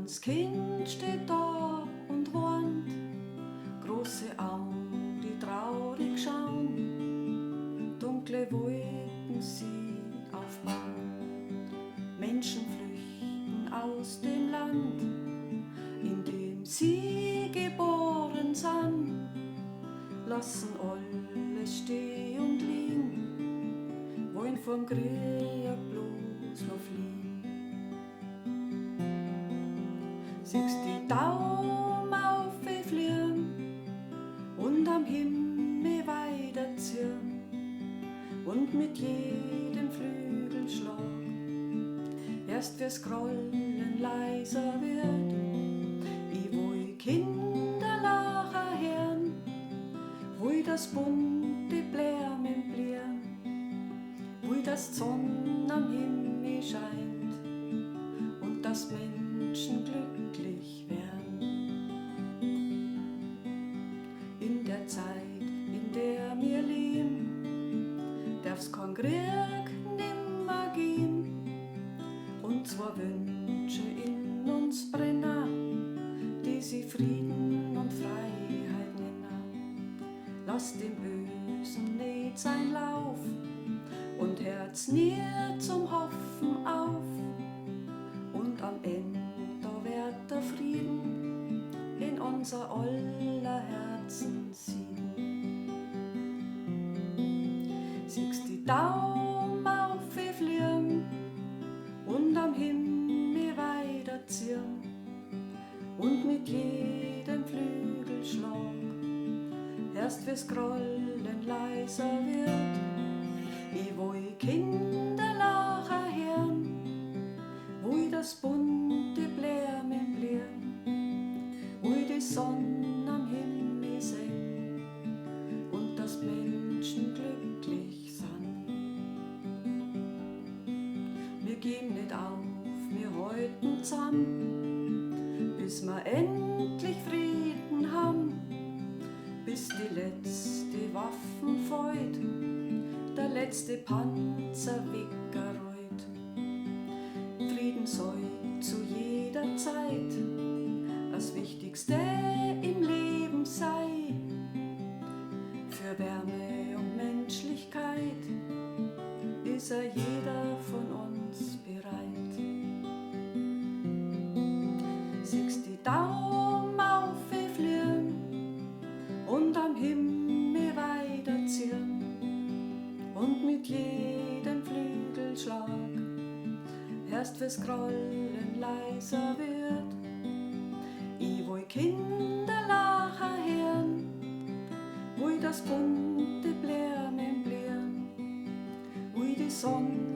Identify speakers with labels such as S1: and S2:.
S1: kleines Kind steht da und warnt, große Augen, die traurig schauen, dunkle Wolken sie aufbauen. Menschen flüchten aus dem Land, in dem sie geboren sind, lassen alles stehen und liegen, wollen vom Krieg bloß noch fliehen. Siehst die Daumen auffliegen und am Himmel weiterziehen und mit jedem Flügelschlag erst fürs Grollen leiser wird. Ich will Kinderlacher hören, will das bunte Blärmen blieren, will das die Sonne am Himmel scheint und dass Menschen glücklich werden. In der Zeit, in der wir leben, darf's kein Krieg nimmer geben, und zwar Wünsche in uns brennen, die sie Frieden und Freiheit nennen. Lass dem Bösen nicht sein Lauf und Herz nie zum Hoffen auf, und am Ende da wird der Frieden in unser aller Herzen siegen. Siehst die Daumen auffliegen und am Himmel weiterziehen und mit jedem Flügelschlag erst fürs Grollen leiser wird. Ich will Kinderlacher hören, will das bunte Blärmen blieren, will die Sonne am Himmel sehen und dass Menschen glücklich sind. Wir geben nicht auf, wir halten zusammen, bis wir endlich Frieden haben, bis die letzte Waffen fällt, der letzte Panzer weggerollt. Frieden soll zu jeder Zeit das Wichtigste im Leben sein. Für Wärme und Menschlichkeit ist jeder von uns bereit. Siehst die Daumen auffliegen und am Himmel weiterziehen und mit jedem Flügelschlag erst fürs Grollen leiser wird. Ich will Kinderlacher hören, will das bunte Blärmen blieren, will die Sonne